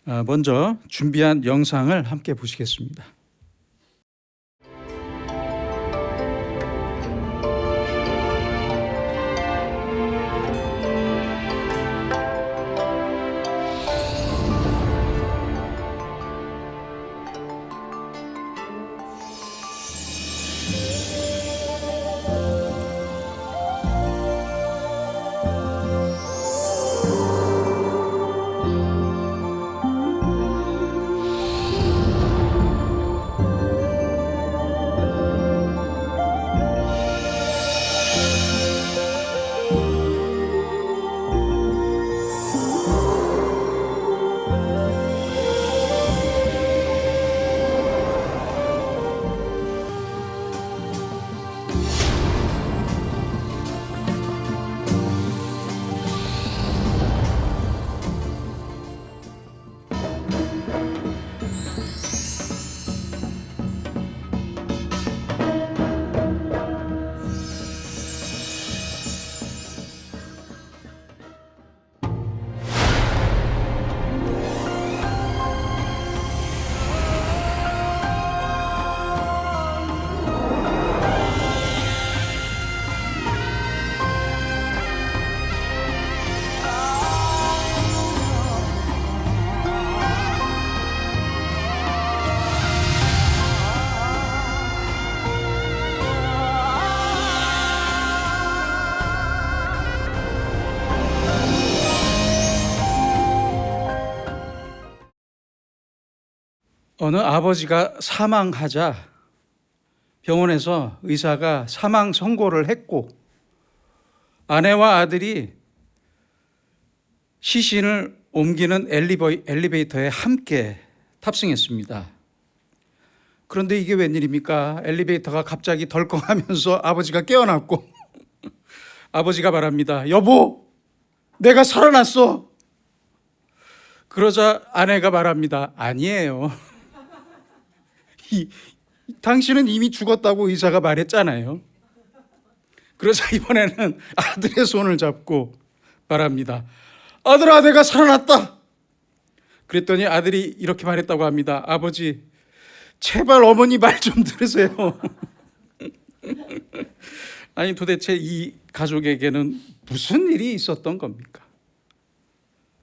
먼저 준비한 영상을 함께 보시겠습니다. 어느 아버지가 사망하자 병원에서 의사가 사망 선고를 했고 아내와 아들이 시신을 옮기는 엘리베이터에 함께 탑승했습니다. 그런데 이게 웬일입니까? 엘리베이터가 갑자기 덜컹하면서 아버지가 깨어났고 아버지가 말합니다. 여보, 내가 살아났어. 그러자 아내가 말합니다. 아니에요. 당신은 이미 죽었다고 의사가 말했잖아요. 그래서 이번에는 아들의 손을 잡고 말합니다. 아들아, 내가 살아났다. 그랬더니 아들이 이렇게 말했다고 합니다. 아버지, 제발 어머니 말 좀 들으세요. 아니, 도대체 이 가족에게는 무슨 일이 있었던 겁니까?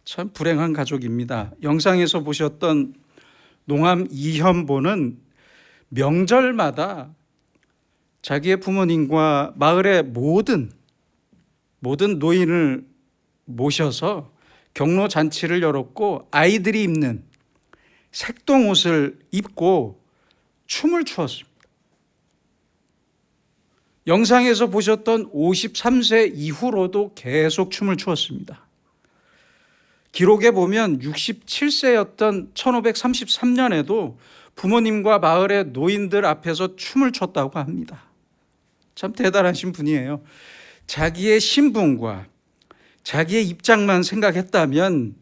참 불행한 가족입니다. 영상에서 보셨던 농암 이현보는 명절마다 자기의 부모님과 마을의 모든 노인을 모셔서 경로 잔치를 열었고 아이들이 입는 색동 옷을 입고 춤을 추었습니다. 영상에서 보셨던 53세 이후로도 계속 춤을 추었습니다. 기록에 보면 67세였던 1533년에도 부모님과 마을의 노인들 앞에서 춤을 췄다고 합니다. 참 대단하신 분이에요. 자기의 신분과 자기의 입장만 생각했다면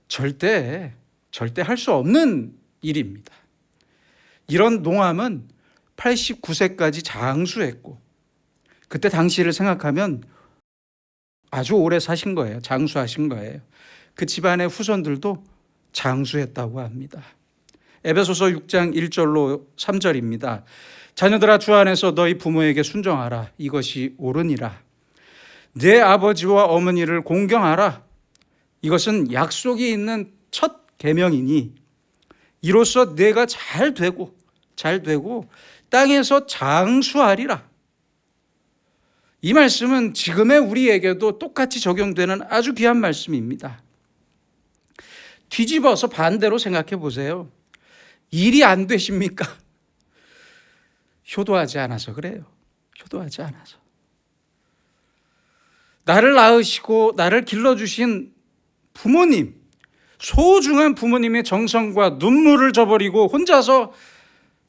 절대 할 수 없는 일입니다. 이런 농암은 89세까지 장수했고 그때 당시를 생각하면 아주 오래 사신 거예요. 장수하신 거예요. 그 집안의 후손들도 장수했다고 합니다. 에베소서 6장 1절로 3절입니다. 자녀들아, 주 안에서 너희 부모에게 순종하라. 이것이 옳으니라. 내 아버지와 어머니를 공경하라. 이것은 약속이 있는 첫 계명이니 이로써 내가 잘 되고 땅에서 장수하리라. 이 말씀은 지금의 우리에게도 똑같이 적용되는 아주 귀한 말씀입니다. 뒤집어서 반대로 생각해 보세요. 일이 안 되십니까? 효도하지 않아서 그래요. 효도하지 않아서. 나를 낳으시고 나를 길러주신 부모님, 소중한 부모님의 정성과 눈물을 저버리고 혼자서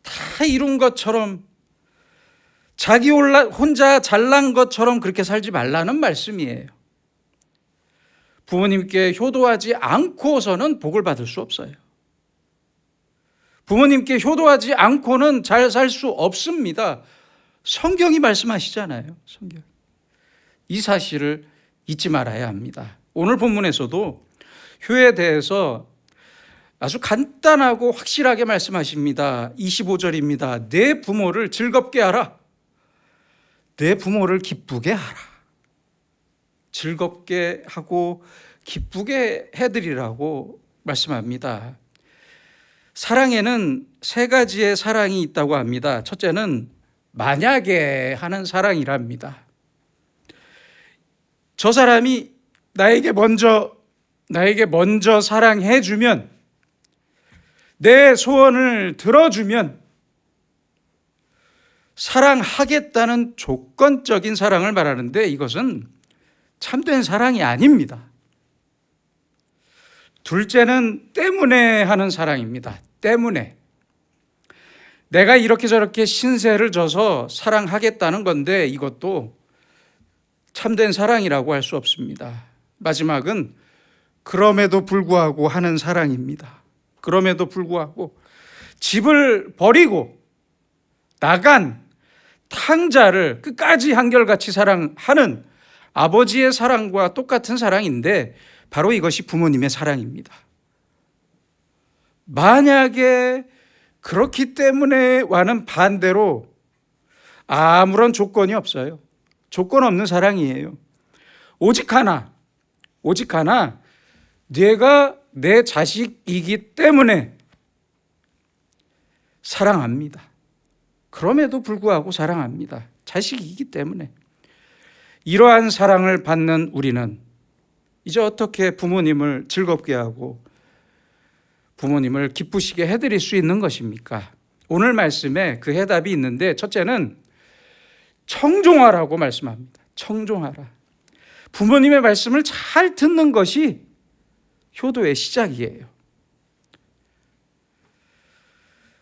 다 이룬 것처럼 자기 혼자 잘난 것처럼 그렇게 살지 말라는 말씀이에요. 부모님께 효도하지 않고서는 복을 받을 수 없어요. 부모님께 효도하지 않고는 잘 살 수 없습니다. 성경이 말씀하시잖아요. 성경. 이 사실을 잊지 말아야 합니다. 오늘 본문에서도 효에 대해서 아주 간단하고 확실하게 말씀하십니다. 25절입니다. 내 부모를 즐겁게 하라. 내 부모를 기쁘게 하라. 즐겁게 하고 기쁘게 해드리라고 말씀합니다. 사랑에는 세 가지의 사랑이 있다고 합니다. 첫째는 만약에 하는 사랑이랍니다. 저 사람이 나에게 먼저 사랑해주면, 내 소원을 들어주면 사랑하겠다는 조건적인 사랑을 말하는데, 이것은 참된 사랑이 아닙니다. 둘째는 때문에 하는 사랑입니다. 때문에. 내가 이렇게 저렇게 신세를 져서 사랑하겠다는 건데, 이것도 참된 사랑이라고 할 수 없습니다. 마지막은 그럼에도 불구하고 하는 사랑입니다. 그럼에도 불구하고 집을 버리고 나간 탕자를 끝까지 한결같이 사랑하는 아버지의 사랑과 똑같은 사랑인데, 바로 이것이 부모님의 사랑입니다. 만약에 그렇기 때문에와는 반대로 아무런 조건이 없어요. 조건 없는 사랑이에요. 오직 하나, 네가 내 자식이기 때문에 사랑합니다. 그럼에도 불구하고 사랑합니다. 자식이기 때문에. 이러한 사랑을 받는 우리는 이제 어떻게 부모님을 즐겁게 하고 부모님을 기쁘시게 해드릴 수 있는 것입니까? 오늘 말씀에 그 해답이 있는데, 첫째는 청종하라고 말씀합니다. 청종하라. 부모님의 말씀을 잘 듣는 것이 효도의 시작이에요.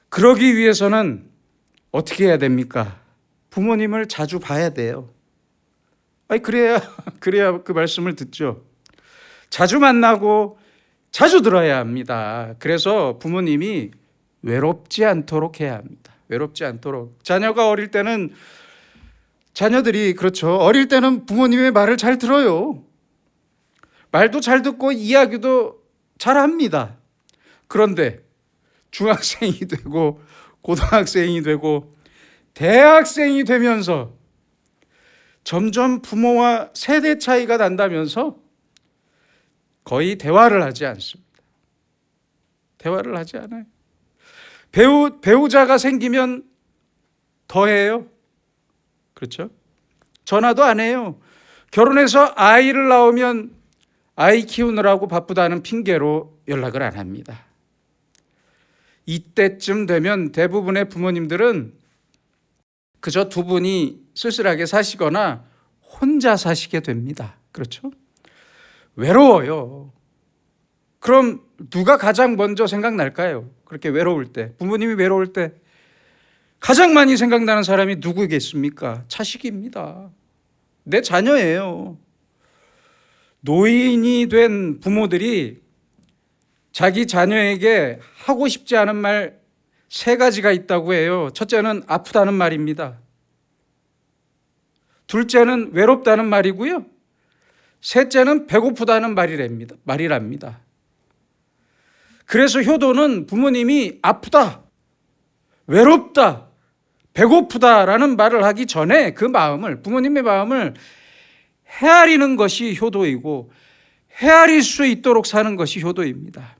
그러기 위해서는 어떻게 해야 됩니까? 부모님을 자주 봐야 돼요. 그래야 그 말씀을 듣죠. 자주 만나고 자주 들어야 합니다. 그래서 부모님이 외롭지 않도록 해야 합니다. 외롭지 않도록. 자녀가 어릴 때는, 자녀들이 그렇죠. 어릴 때는 부모님의 말을 잘 들어요. 말도 잘 듣고 이야기도 잘 합니다. 그런데 중학생이 되고 고등학생이 되고 대학생이 되면서 점점 부모와 세대 차이가 난다면서 거의 대화를 하지 않습니다. 대화를 하지 않아요. 배우자가 생기면 더해요. 그렇죠? 전화도 안 해요. 결혼해서 아이를 낳으면 아이 키우느라고 바쁘다는 핑계로 연락을 안 합니다. 이때쯤 되면 대부분의 부모님들은 그저 두 분이 쓸쓸하게 사시거나 혼자 사시게 됩니다. 그렇죠? 외로워요. 그럼 누가 가장 먼저 생각날까요? 그렇게 외로울 때, 부모님이 외로울 때 가장 많이 생각나는 사람이 누구겠습니까? 자식입니다. 내 자녀예요. 노인이 된 부모들이 자기 자녀에게 하고 싶지 않은 말 3가지가 있다고 해요. 첫째는 아프다는 말입니다. 둘째는 외롭다는 말이고요. 셋째는 배고프다는 말이랍니다. 그래서 효도는 부모님이 아프다, 외롭다, 배고프다라는 말을 하기 전에 그 마음을, 부모님의 마음을 헤아리는 것이 효도이고, 헤아릴 수 있도록 사는 것이 효도입니다.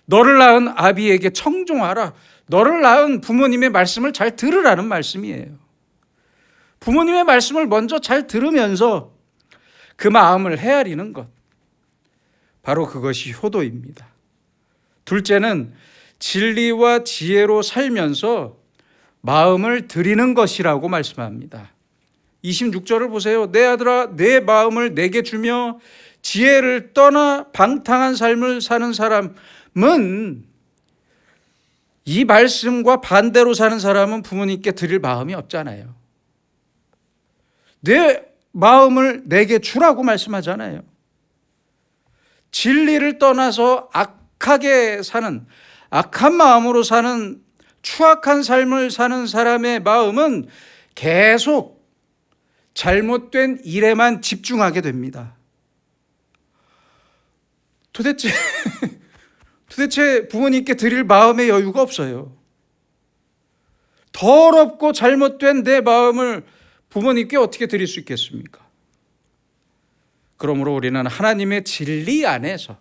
너를 낳은 아비에게 청종하라. 너를 낳은 부모님의 말씀을 잘 들으라는 말씀이에요. 부모님의 말씀을 먼저 잘 들으면서 그 마음을 헤아리는 것, 바로 그것이 효도입니다. 둘째는 진리와 지혜로 살면서 마음을 드리는 것이라고 말씀합니다. 26절을 보세요. 내 아들아, 내 마음을 내게 주며 지혜를 떠나 방탕한 삶을 사는 사람은, 이 말씀과 반대로 사는 사람은 부모님께 드릴 마음이 없잖아요. 내 마음을 내게 주라고 말씀하잖아요. 진리를 떠나서 악하게 사는, 악한 마음으로 사는, 추악한 삶을 사는 사람의 마음은 계속 잘못된 일에만 집중하게 됩니다. 도대체 도대체 부모님께 드릴 마음의 여유가 없어요. 더럽고 잘못된 내 마음을 부모님께 어떻게 드릴 수 있겠습니까? 그러므로 우리는 하나님의 진리 안에서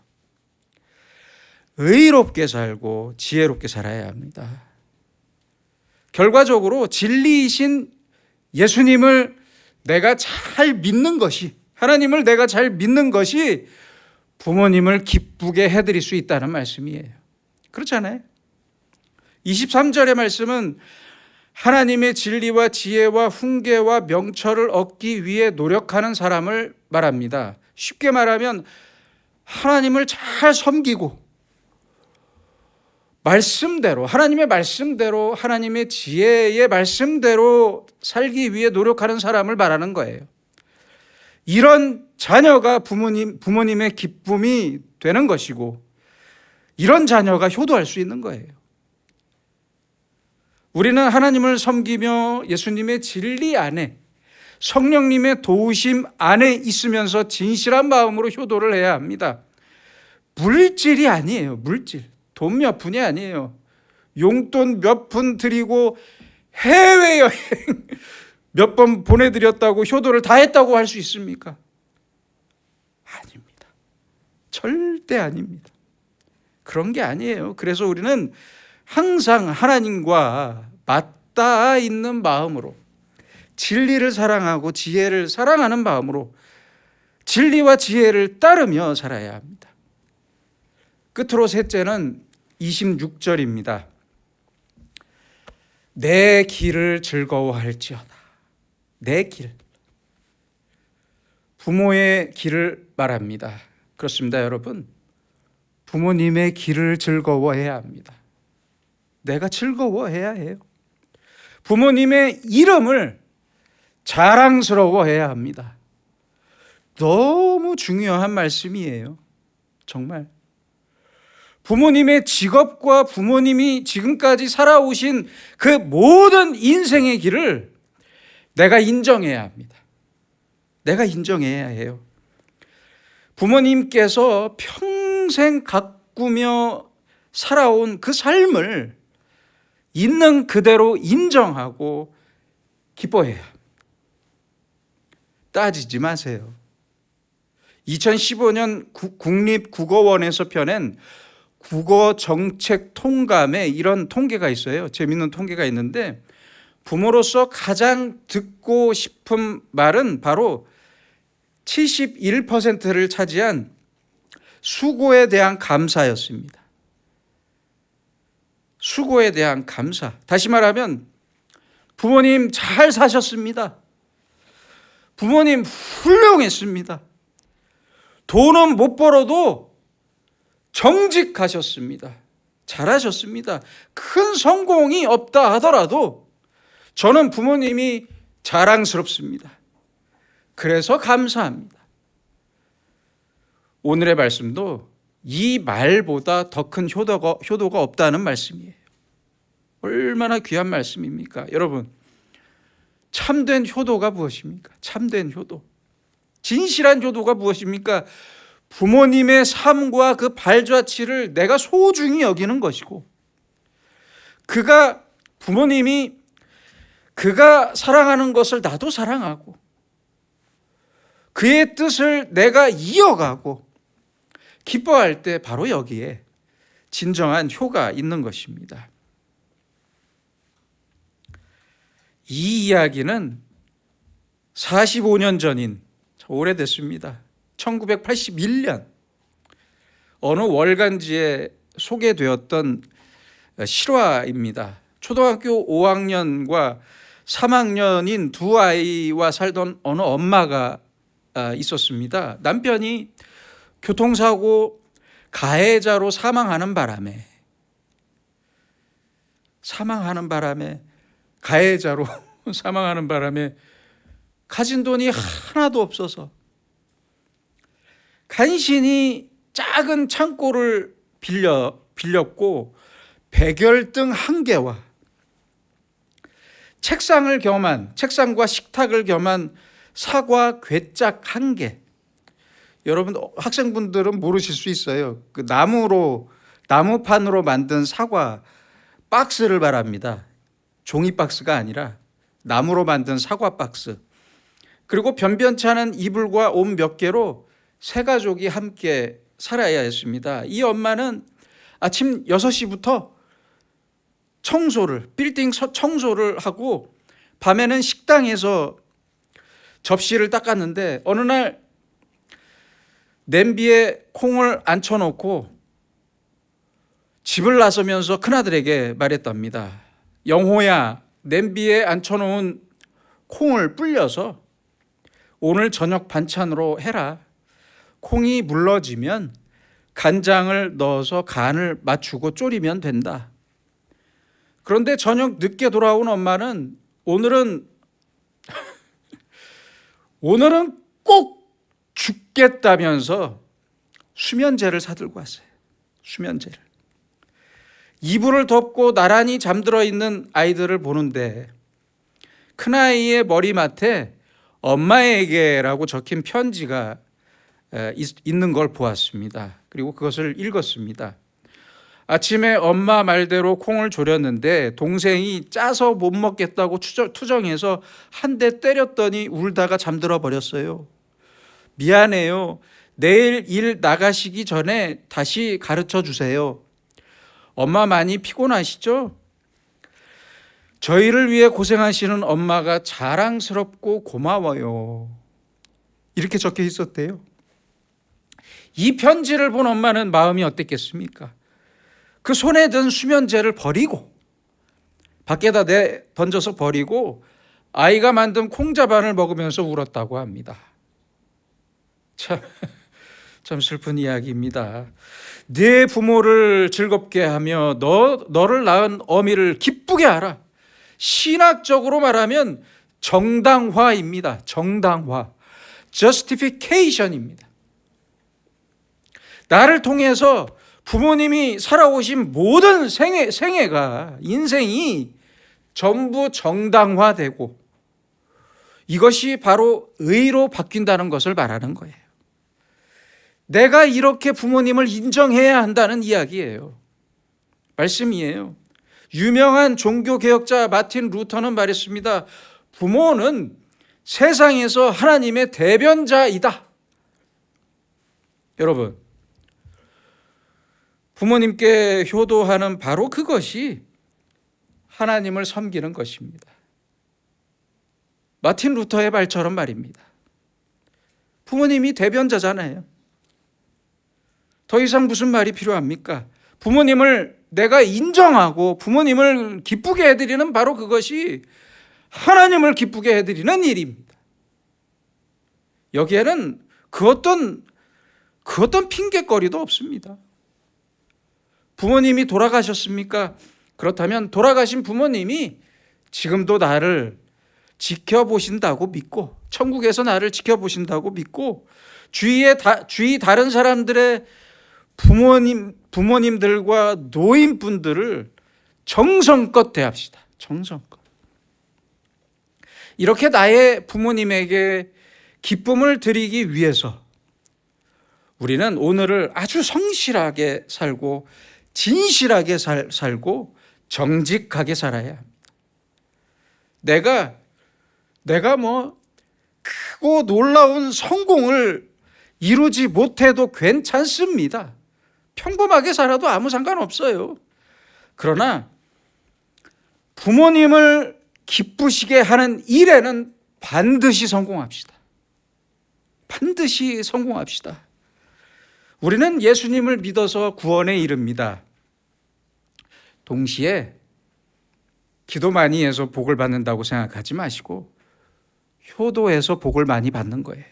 의롭게 살고 지혜롭게 살아야 합니다. 결과적으로 진리이신 예수님을 내가 잘 믿는 것이, 하나님을 내가 잘 믿는 것이 부모님을 기쁘게 해드릴 수 있다는 말씀이에요. 그렇잖아요. 23절의 말씀은 하나님의 진리와 지혜와 훈계와 명철을 얻기 위해 노력하는 사람을 말합니다. 쉽게 말하면 하나님을 잘 섬기고 말씀대로, 하나님의 말씀대로, 하나님의 지혜의 말씀대로 살기 위해 노력하는 사람을 말하는 거예요. 이런 자녀가 부모님의 기쁨이 되는 것이고, 이런 자녀가 효도할 수 있는 거예요. 우리는 하나님을 섬기며 예수님의 진리 안에, 성령님의 도우심 안에 있으면서 진실한 마음으로 효도를 해야 합니다. 물질이 아니에요. 물질. 돈 몇 푼이 아니에요. 용돈 몇 푼 드리고 해외여행 몇 번 보내드렸다고 효도를 다 했다고 할 수 있습니까? 아닙니다. 절대 아닙니다. 그런 게 아니에요. 그래서 우리는 항상 하나님과 맞닿아 있는 마음으로, 진리를 사랑하고 지혜를 사랑하는 마음으로 진리와 지혜를 따르며 살아야 합니다. 끝으로 셋째는 26절입니다. 내 길을 즐거워할지어다. 내 길. 부모의 길을 말합니다. 그렇습니다, 여러분. 부모님의 길을 즐거워해야 합니다. 내가 즐거워해야 해요. 부모님의 이름을 자랑스러워해야 합니다. 너무 중요한 말씀이에요. 정말. 부모님의 직업과 부모님이 지금까지 살아오신 그 모든 인생의 길을 내가 인정해야 합니다. 내가 인정해야 해요. 부모님께서 평생 가꾸며 살아온 그 삶을 있는 그대로 인정하고 기뻐해야 합니다. 따지지 마세요. 2015년 국립국어원에서 펴낸 국어 정책 통감에 이런 통계가 있어요. 재미있는 통계가 있는데, 부모로서 가장 듣고 싶은 말은 바로 71%를 차지한 수고에 대한 감사였습니다. 수고에 대한 감사. 다시 말하면 부모님 잘 사셨습니다. 부모님 훌륭했습니다. 돈은 못 벌어도 정직하셨습니다. 잘하셨습니다. 큰 성공이 없다 하더라도 저는 부모님이 자랑스럽습니다. 그래서 감사합니다. 오늘의 말씀도 이 말보다 더 큰 효도가 없다는 말씀이에요. 얼마나 귀한 말씀입니까? 여러분, 참된 효도가 무엇입니까? 참된 효도. 진실한 효도가 무엇입니까? 부모님의 삶과 그 발자취를 내가 소중히 여기는 것이고, 부모님이 그가 사랑하는 것을 나도 사랑하고, 그의 뜻을 내가 이어가고 기뻐할 때 바로 여기에 진정한 효가 있는 것입니다. 이 이야기는 45년 전인, 오래됐습니다. 1981년 어느 월간지에 소개되었던 실화입니다. 초등학교 5학년과 3학년인 두 아이와 살던 어느 엄마가 있었습니다. 남편이 교통사고 가해자로 사망하는 바람에 가해자로 사망하는 바람에 가진 돈이 하나도 없어서 간신히 작은 창고를 빌렸고 백열등 1개와 책상과 식탁을 겸한 사과 괴짝 1개. 여러분 학생분들은 모르실 수 있어요. 그 나무로 나무판으로 만든 사과 박스를 말합니다. 종이 박스가 아니라 나무로 만든 사과 박스. 그리고 변변치 않은 이불과 옷 몇 개로 세 가족이 함께 살아야 했습니다. 이 엄마는 아침 6시부터 빌딩 청소를 하고 밤에는 식당에서 접시를 닦았는데 어느 날 냄비에 콩을 앉혀놓고 집을 나서면서 큰아들에게 말했답니다. 영호야, 냄비에 앉혀놓은 콩을 불려서 오늘 저녁 반찬으로 해라. 콩이 물러지면 간장을 넣어서 간을 맞추고 졸이면 된다. 그런데 저녁 늦게 돌아온 엄마는 오늘은 꼭 죽겠다면서 수면제를 사들고 왔어요. 수면제를. 이불을 덮고 나란히 잠들어 있는 아이들을 보는데 큰아이의 머리맡에 엄마에게라고 적힌 편지가 있는 걸 보았습니다. 그리고 그것을 읽었습니다. 아침에 엄마 말대로 콩을 졸였는데 동생이 짜서 못 먹겠다고 투정해서 한 대 때렸더니 울다가 잠들어 버렸어요. 미안해요. 내일 일 나가시기 전에 다시 가르쳐 주세요. 엄마 많이 피곤하시죠? 저희를 위해 고생하시는 엄마가 자랑스럽고 고마워요. 이렇게 적혀 있었대요. 이 편지를 본 엄마는 마음이 어땠겠습니까? 그 손에 든 수면제를 버리고 밖에다 던져서 버리고 아이가 만든 콩자반을 먹으면서 울었다고 합니다. 참 슬픈 이야기입니다. 네 부모를 즐겁게 하며 너를 낳은 어미를 기쁘게 하라. 신학적으로 말하면 정당화입니다. 정당화. justification입니다. 나를 통해서 부모님이 살아오신 모든 생애가 인생이 전부 정당화되고 이것이 바로 의로 바뀐다는 것을 말하는 거예요. 내가 이렇게 부모님을 인정해야 한다는 이야기예요. 말씀이에요. 유명한 종교개혁자 마틴 루터는 말했습니다. 부모는 세상에서 하나님의 대변자이다. 여러분, 부모님께 효도하는 바로 그것이 하나님을 섬기는 것입니다. 마틴 루터의 말처럼 말입니다. 부모님이 대변자잖아요. 더 이상 무슨 말이 필요합니까? 부모님을 내가 인정하고 부모님을 기쁘게 해드리는 바로 그것이 하나님을 기쁘게 해드리는 일입니다. 여기에는 그 어떤 핑계거리도 없습니다. 부모님이 돌아가셨습니까? 그렇다면 돌아가신 부모님이 지금도 나를 지켜보신다고 믿고 천국에서 나를 지켜보신다고 믿고 주위 다른 사람들의 부모님들과 노인분들을 정성껏 대합시다. 정성껏. 이렇게 나의 부모님에게 기쁨을 드리기 위해서 우리는 오늘을 아주 성실하게 살고 진실하게 살고 정직하게 살아야 합니다. 내가 뭐 크고 놀라운 성공을 이루지 못해도 괜찮습니다. 평범하게 살아도 아무 상관없어요. 그러나 부모님을 기쁘시게 하는 일에는 반드시 성공합시다. 반드시 성공합시다. 우리는 예수님을 믿어서 구원에 이릅니다. 동시에 기도 많이 해서 복을 받는다고 생각하지 마시고 효도해서 복을 많이 받는 거예요.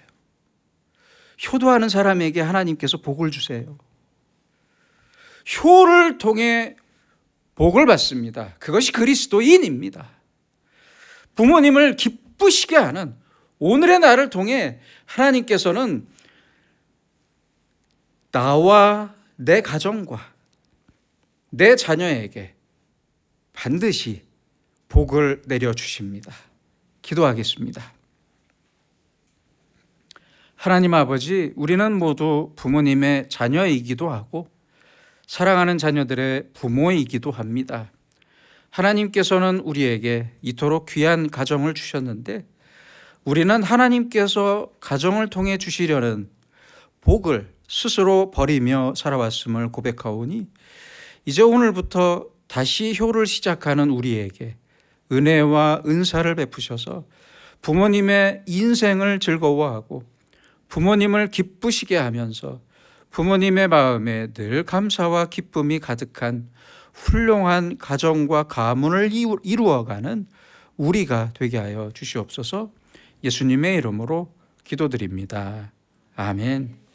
효도하는 사람에게 하나님께서 복을 주세요. 효를 통해 복을 받습니다. 그것이 그리스도인입니다. 부모님을 기쁘시게 하는 오늘의 나를 통해 하나님께서는 나와 내 가정과 내 자녀에게 반드시 복을 내려주십니다. 기도하겠습니다. 하나님 아버지, 우리는 모두 부모님의 자녀이기도 하고 사랑하는 자녀들의 부모이기도 합니다. 하나님께서는 우리에게 이토록 귀한 가정을 주셨는데 우리는 하나님께서 가정을 통해 주시려는 복을 스스로 버리며 살아왔음을 고백하오니 이제 오늘부터 다시 효를 시작하는 우리에게 은혜와 은사를 베푸셔서 부모님의 인생을 즐거워하고 부모님을 기쁘시게 하면서 부모님의 마음에 늘 감사와 기쁨이 가득한 훌륭한 가정과 가문을 이루어가는 우리가 되게 하여 주시옵소서. 예수님의 이름으로 기도드립니다. 아멘.